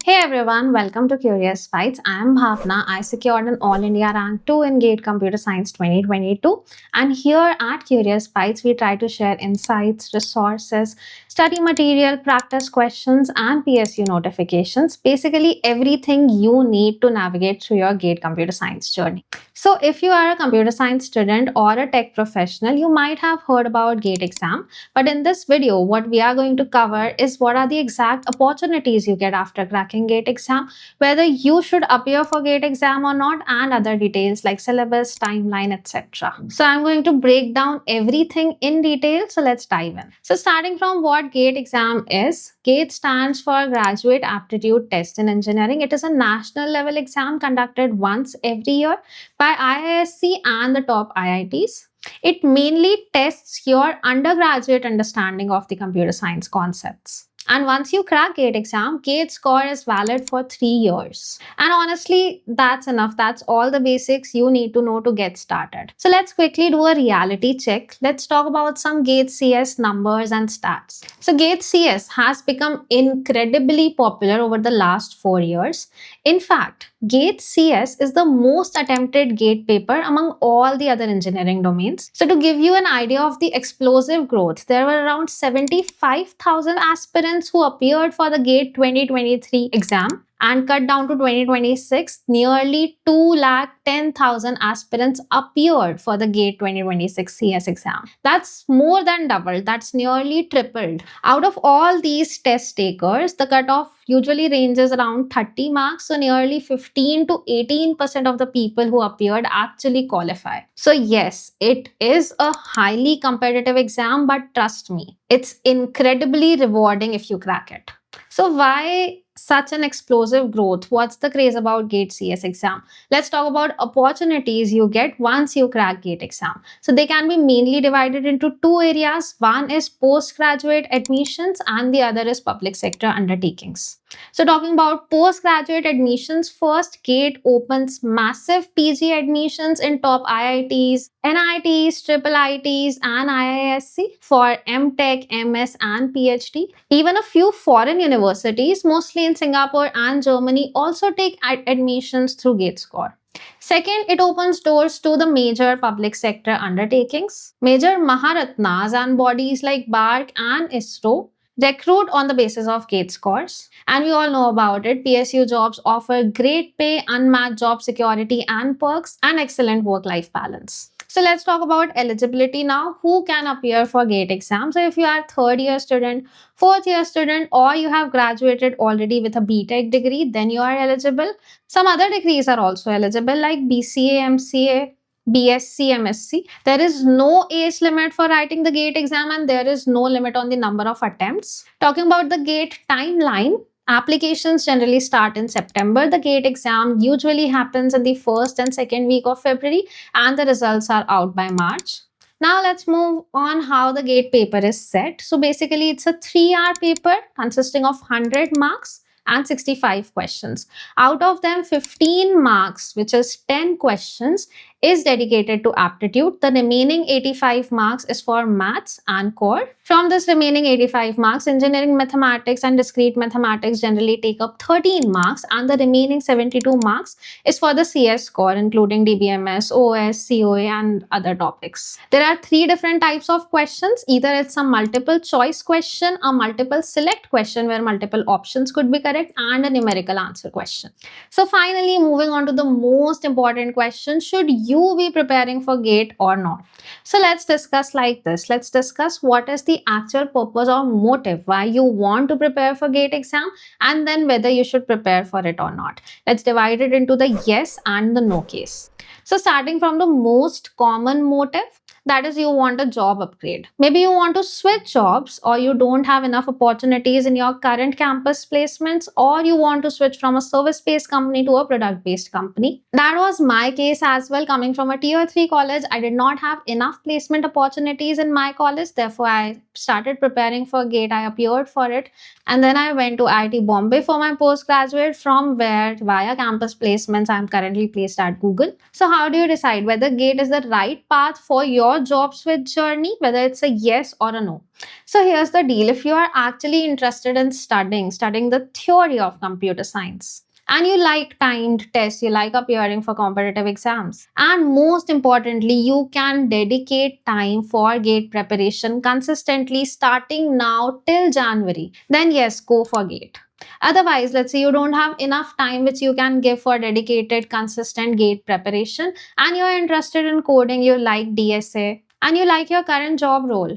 Hey everyone, welcome to Curious Bytes. I am Bhavna. I secured an All India Rank 2 in GATE Computer Science 2022. And here at Curious Bytes, we try to share insights, resources, study material, practice questions, and PSU notifications. Basically, everything you need to navigate through your GATE Computer Science journey. So, if you are a computer science student or a tech professional, you might have heard about GATE exam. But in this video, what we are going to cover is what are the exact opportunities you get after cracking GATE exam, whether you should appear for GATE exam or not, and other details like syllabus, timeline, etc. So I'm going to break down everything in detail. So let's dive in. So starting from what GATE exam is, GATE stands for Graduate Aptitude Test in Engineering. It is a national level exam conducted once every year by IISc and the top IITs. It mainly tests your undergraduate understanding of the computer science concepts. And once you crack GATE exam, GATE score is valid for 3 years. And honestly, that's enough. That's all the basics you need to know to get started. So let's quickly do a reality check. Let's talk about some GATE CS numbers and stats. So GATE CS has become incredibly popular over the last 4 years. In fact, GATE CS is the most attempted GATE paper among all the other engineering domains. So to give you an idea of the explosive growth, there were around 75,000 aspirants who appeared for the GATE 2023 exam, and cut down to 2026, nearly 210,000 aspirants appeared for the GATE 2026 CS exam. That's more than double. That's nearly tripled. Out of all these test takers, the cutoff usually ranges around 30 marks, so nearly 15 to 18% of the people who appeared actually qualify. So yes, it is a highly competitive exam, but trust me, it's incredibly rewarding if you crack it. So why such an explosive growth? What's the craze about GATE CS exam? Let's talk about opportunities you get once you crack GATE exam. So they can be mainly divided into two areas. One is postgraduate admissions and the other is public sector undertakings. So talking about postgraduate admissions, first GATE opens massive PG admissions in top IITs, NITs, triple IITs and IISc for MTech, MS and PhD. Even a few foreign universities, mostly in Singapore and Germany, also take admissions through GATE score. Second, it opens doors to the major public sector undertakings. Major Maharatnas and bodies like BARC and ISRO recruit on the basis of GATE scores. And we all know about it. PSU jobs offer great pay, unmatched job security and perks, and excellent work-life balance. So let's talk about eligibility now. Who can appear for GATE exam? So if you are third year student, fourth year student, or you have graduated already with a BTech degree, then you are eligible. Some other degrees are also eligible like BCA, MCA, BSc, MSc. There is no age limit for writing the GATE exam and there is no limit on the number of attempts. Talking about the GATE timeline, applications generally start in September. The GATE exam usually happens in the first and second week of February and the results are out by March. Now let's move on how the GATE paper is set. So basically it's a 3-hour paper consisting of 100 marks and 65 questions. Out of them, 15 marks, which is 10 questions, is dedicated to aptitude. The remaining 85 marks is for maths and core. From this remaining 85 marks, engineering mathematics and discrete mathematics generally take up 13 marks and the remaining 72 marks is for the CS score, including DBMS, OS, COA and other topics. There are 3 different types of questions. Either it's a multiple choice question, a multiple select question where multiple options could be correct, and a numerical answer question. So finally, moving on to the most important question, should you be preparing for GATE or not? So let's discuss like this. Let's discuss what is the actual purpose or motive why you want to prepare for GATE exam and then whether you should prepare for it or not. Let's divide it into the yes and the no case. So starting from the most common motive, that is you want a job upgrade. Maybe you want to switch jobs or you don't have enough opportunities in your current campus placements, or you want to switch from a service-based company to a product-based company. That was my case as well. Coming from a tier 3 college, I did not have enough placement opportunities in my college. Therefore, I started preparing for GATE. I appeared for it. And then I went to IIT Bombay for my postgraduate, from where via campus placements, I am currently placed at Google. So how do you decide whether GATE is the right path for your your job switch journey, whether it's a yes or a no. So here's the deal. If you are actually interested in studying the theory of computer science, and you like timed tests, you like appearing for competitive exams, and most importantly, you can dedicate time for GATE preparation consistently starting now till January, then yes, go for GATE. Otherwise, let's say you don't have enough time which you can give for dedicated, consistent GATE preparation, and you're interested in coding, you like DSA, and you like your current job role,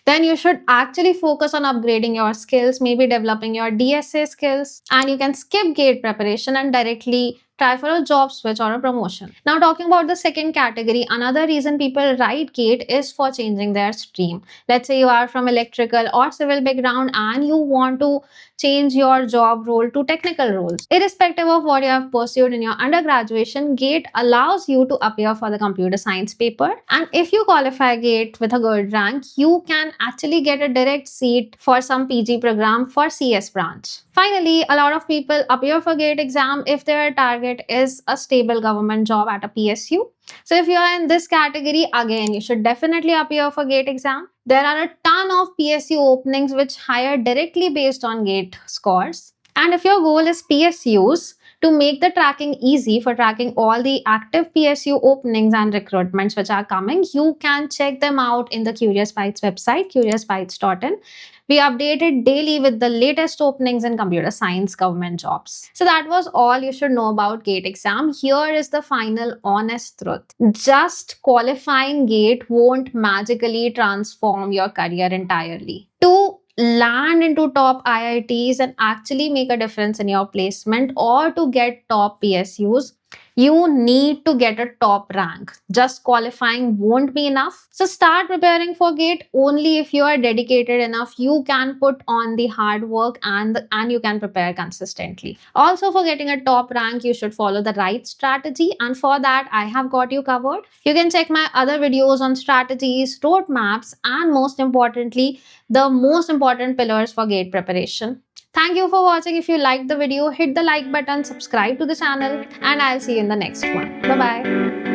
then you should actually focus on upgrading your skills, maybe developing your DSA skills, and you can skip GATE preparation and directly try for a job switch or a promotion. Now, talking about the second category, another reason people write GATE is for changing their stream. Let's say you are from electrical or civil background and you want to change your job role to technical roles. Irrespective of what you have pursued in your undergraduation, GATE allows you to appear for the computer science paper. And if you qualify GATE with a good rank, you can actually get a direct seat for some PG program for CS branch. Finally, a lot of people appear for GATE exam if their target is a stable government job at a PSU. So if you are in this category, again, you should definitely appear for GATE exam. There are a ton of PSU openings which hire directly based on GATE scores. And if your goal is PSUs, to make the tracking easy for tracking all the active PSU openings and recruitments which are coming, you can check them out in the Curious Bytes website, curiousbytes.in. We update it daily with the latest openings in computer science government jobs. So that was all you should know about GATE exam. Here is the final honest truth. Just qualifying GATE won't magically transform your career entirely. To land into top IITs and actually make a difference in your placement or to get top PSUs, you need to get a top rank. Just qualifying won't be enough. So start preparing for GATE only if you are dedicated enough. You can put on the hard work and you can prepare consistently. Also, for getting a top rank, you should follow the right strategy. And for that, I have got you covered. You can check my other videos on strategies, roadmaps, and most importantly, the most important pillars for GATE preparation. Thank you for watching. If you liked the video, hit the like button, subscribe to the channel, and I'll see you in the next one. Bye-bye.